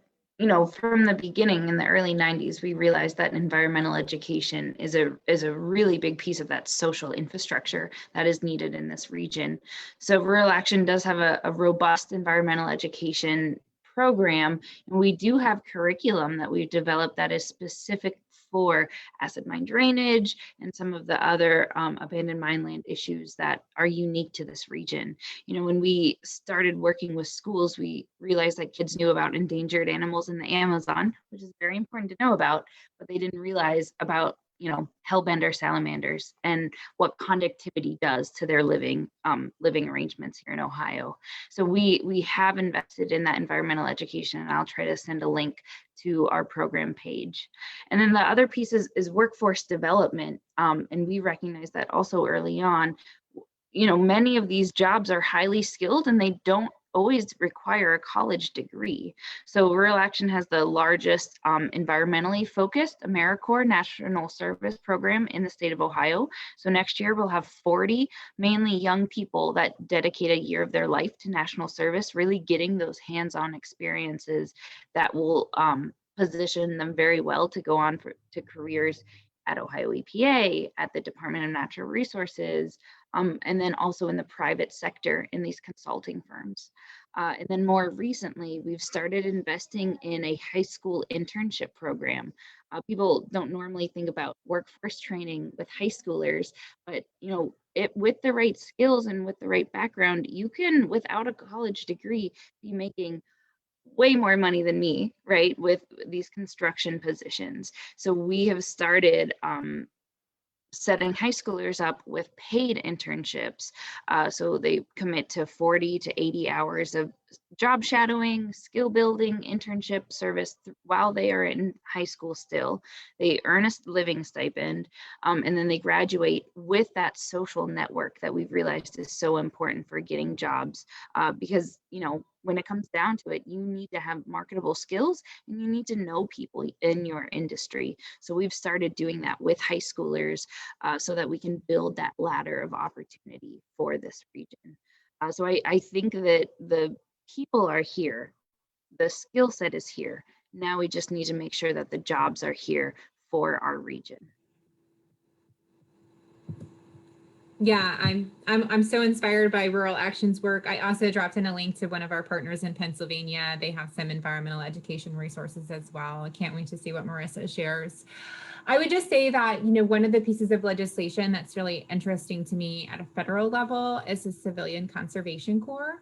from the beginning in the early 90s, we realized that environmental education is a really big piece of that social infrastructure that is needed in this region. So Rural Action does have a robust environmental education program, and we do have curriculum that we've developed that is specific for acid mine drainage and some of the other abandoned mine land issues that are unique to this region. When we started working with schools, we realized that kids knew about endangered animals in the Amazon, which is very important to know about, but they didn't realize about hellbender salamanders and what conductivity does to their living arrangements here in Ohio. So we have invested in that environmental education, and I'll try to send a link to our program page. And then the other piece is workforce development. And we recognize that also early on. Many of these jobs are highly skilled and they don't always require a college degree. So Rural Action has the largest environmentally focused AmeriCorps National Service Program in the state of Ohio. So next year we'll have 40 mainly young people that dedicate a year of their life to national service, really getting those hands-on experiences that will position them very well to go on to careers at Ohio EPA, at the Department of Natural Resources, and then also in the private sector in these consulting firms. And then more recently, we've started investing in a high school internship program. People don't normally think about workforce training with high schoolers, but with the right skills and with the right background, you can, without a college degree, be making way more money than me, right, with these construction positions. So we have started setting high schoolers up with paid internships. So they commit to 40 to 80 hours of job shadowing, skill building, internship service while they are in high school still. They earn a living stipend, and then they graduate with that social network that we've realized is so important for getting jobs, because when it comes down to it, you need to have marketable skills and you need to know people in your industry. So we've started doing that with high schoolers so that we can build that ladder of opportunity for this region. So I think that the people are here, the skill set is here. Now we just need to make sure that the jobs are here for our region. Yeah, I'm so inspired by Rural Action's work. I also dropped in a link to one of our partners in Pennsylvania. They have some environmental education resources as well. I can't wait to see what Marissa shares. I would just say that, one of the pieces of legislation that's really interesting to me at a federal level is the Civilian Conservation Corps.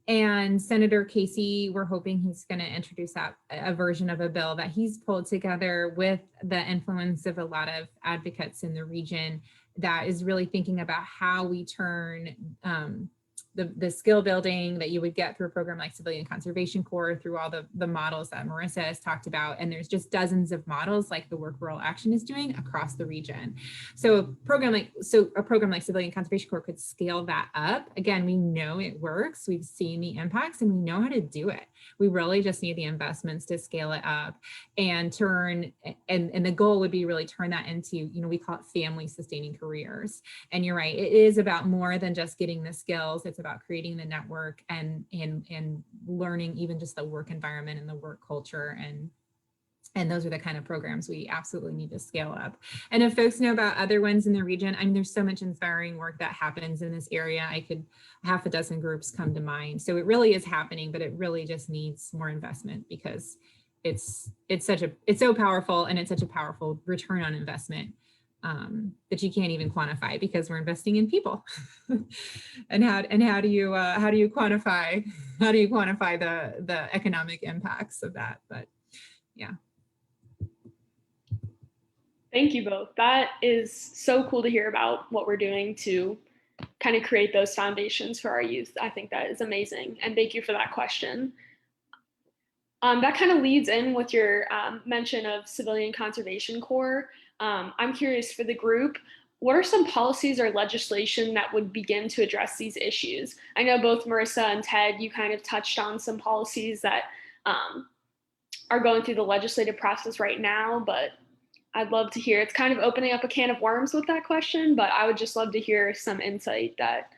And Senator Casey, we're hoping he's going to introduce a version of a bill that he's pulled together with the influence of a lot of advocates in the region that is really thinking about how we turn the skill building that you would get through a program like Civilian Conservation Corps, through all the models that Marissa has talked about. And there's just dozens of models like the work Rural Action is doing across the region. So a program like Civilian Conservation Corps could scale that up. Again, we know it works. We've seen the impacts and we know how to do it. We really just need the investments to scale it up and and the goal would be really turn that into, we call it family sustaining careers. And you're right, it is about more than just getting the skills. It's about creating the network and learning even just the work environment and the work culture, and those are the kind of programs we absolutely need to scale up. And if folks know about other ones in the region, there's so much inspiring work that happens in this area. I could half a dozen groups come to mind. So it really is happening, but it really just needs more investment because it's so powerful, and it's such a powerful return on investment that you can't even quantify because we're investing in people. and how do you quantify the economic impacts of that? But yeah. Thank you both. That is so cool to hear about what we're doing to kind of create those foundations for our youth. I think that is amazing. And thank you for that question. That kind of leads in with your mention of Civilian Conservation Corps. I'm curious for the group, what are some policies or legislation that would begin to address these issues? I know both Marissa and Ted, you kind of touched on some policies that are going through the legislative process right now, but I'd love to hear. It's kind of opening up a can of worms with that question, but I would just love to hear some insight that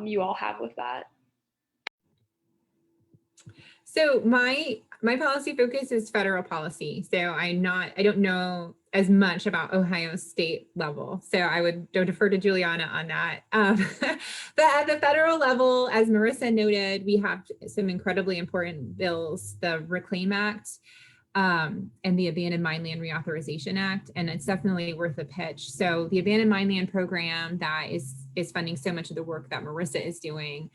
you all have with that. So my policy focus is federal policy. So I don't know as much about Ohio state level. So I would defer to Juliana on that. But at the federal level, as Marissa noted, we have some incredibly important bills, the Reclaim Act and the Abandoned Mine Land Reauthorization Act, and it's definitely worth a pitch. So the Abandoned Mine Land Program that is funding so much of the work that Marissa is doing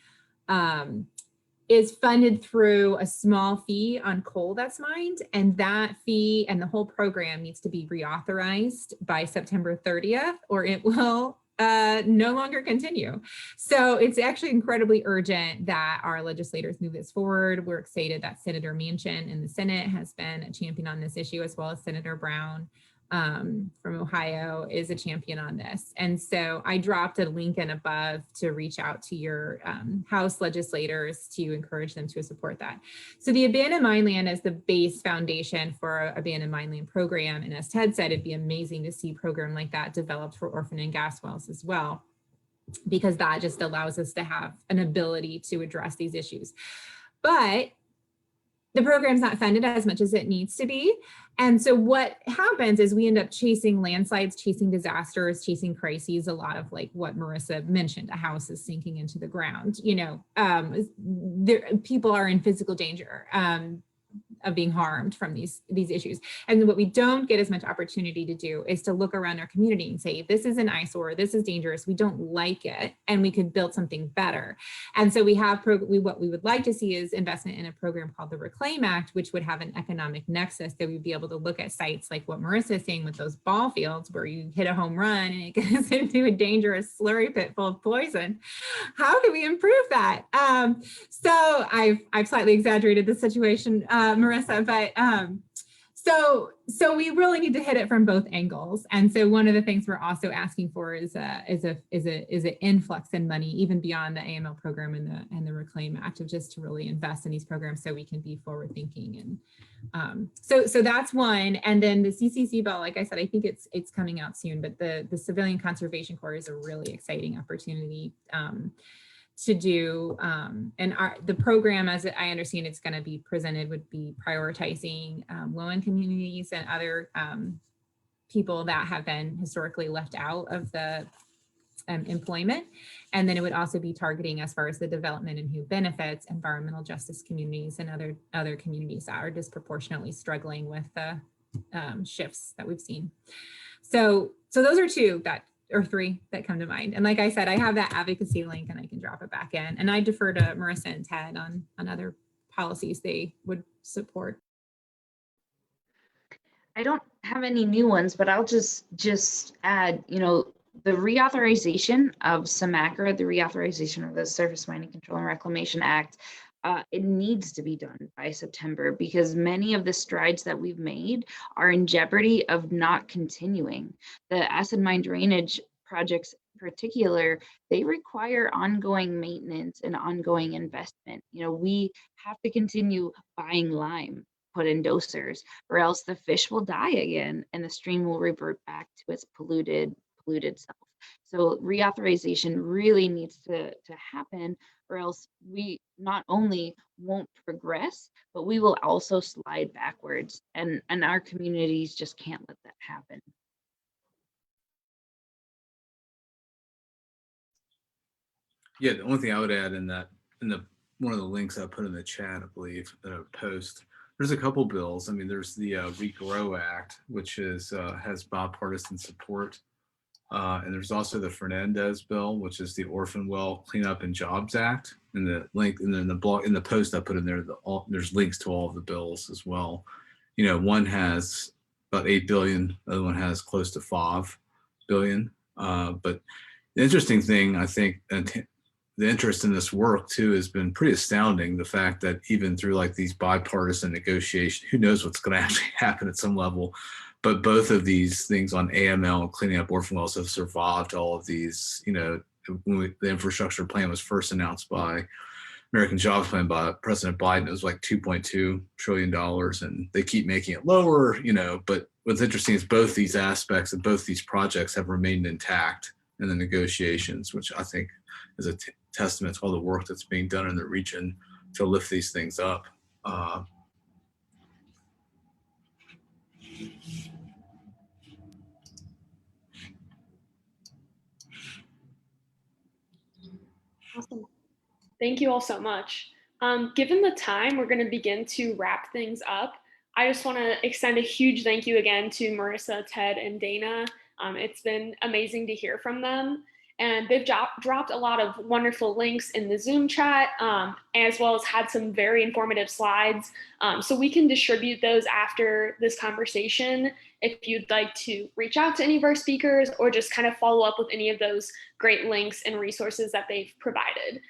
is funded through a small fee on coal that's mined, and that fee and the whole program needs to be reauthorized by September 30th, or it will no longer continue. So it's actually incredibly urgent that our legislators move this forward. We're excited that Senator Manchin in the Senate has been a champion on this issue, as well as Senator Brown from Ohio is a champion on this. And so I dropped a link in above to reach out to your House legislators to encourage them to support that. So the abandoned mine land is the base foundation for our abandoned mine land program. And as Ted said, it'd be amazing to see a program like that developed for orphan and gas wells as well, because that just allows us to have an ability to address these issues. But the program's not funded as much as it needs to be. And so what happens is we end up chasing landslides, chasing disasters, chasing crises, a lot of like what Marissa mentioned, a house is sinking into the ground. You know, people are in physical danger of being harmed from these issues. And what we don't get as much opportunity to do is to look around our community and say, this is an eyesore, this is dangerous, we don't like it, and we could build something better. And so we have, what we would like to see is investment in a program called the Reclaim Act, which would have an economic nexus that we'd be able to look at sites like what Marissa is saying with those ball fields where you hit a home run and it goes into a dangerous slurry pit full of poison. How can we improve that? So I've slightly exaggerated the situation, Marissa, but so we really need to hit it from both angles. And so one of the things we're also asking for is an influx in money, even beyond the AML program and the Reclaim Act, of just to really invest in these programs so we can be forward thinking. And so that's one. And then the CCC bill, like I said, I think it's coming out soon, but the Civilian Conservation Corps is a really exciting opportunity to do, and the program, as I understand it's going to be presented, would be prioritizing low-income communities and other people that have been historically left out of the employment. And then it would also be targeting, as far as the development and who benefits, environmental justice communities and other communities that are disproportionately struggling with the shifts that we've seen. So those are two or three that come to mind. And like I said, I have that advocacy link and I can drop it back in. And I defer to Marissa and Ted on other policies they would support. I don't have any new ones, but I'll just add, you know, the reauthorization of SMACRA, the reauthorization of the Surface Mining Control and Reclamation Act, it needs to be done by September, because many of the strides that we've made are in jeopardy of not continuing. The acid mine drainage projects in particular, they require ongoing maintenance and ongoing investment. You know, we have to continue buying lime, put in dosers, or else the fish will die again and the stream will revert back to its polluted self. So reauthorization really needs to happen, or else we not only won't progress, but we will also slide backwards, and our communities just can't let that happen. Yeah, the only thing I would add in one of the links I put in the chat, I believe, post, there's a couple bills. I mean, there's the Regrow Act, which has bipartisan support. And there's also the Fernandez bill, which is the Orphan Well Cleanup and Jobs Act. And the link, and then in the post I put in there, there's links to all of the bills as well. You know, one has about 8 billion, the other one has close to 5 billion. But the interesting thing, I think, and the interest in this work too has been pretty astounding. The fact that even through like these bipartisan negotiations, who knows what's going to actually happen at some level. But both of these things on AML, cleaning up orphan wells, have survived all of these. You know, when the infrastructure plan was first announced by American Jobs Plan by President Biden, it was like $2.2 trillion, and they keep making it lower. You know, but what's interesting is both these aspects of both these projects have remained intact in the negotiations, which I think is a testament to all the work that's being done in the region to lift these things up. Awesome. Thank you all so much. Given the time, we're going to begin to wrap things up. I just want to extend a huge thank you again to Marissa, Ted, and Dana. It's been amazing to hear from them. And they've dropped a lot of wonderful links in the Zoom chat, as well as had some very informative slides. So we can distribute those after this conversation if you'd like to reach out to any of our speakers or just kind of follow up with any of those great links and resources that they've provided.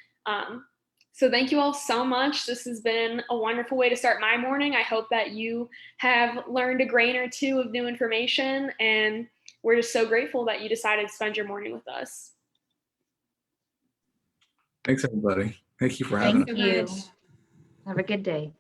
So thank you all so much. This has been a wonderful way to start my morning. I hope that you have learned a grain or two of new information, and we're just so grateful that you decided to spend your morning with us. Thanks, everybody. Thank you for having us. Thank you. Have a good day.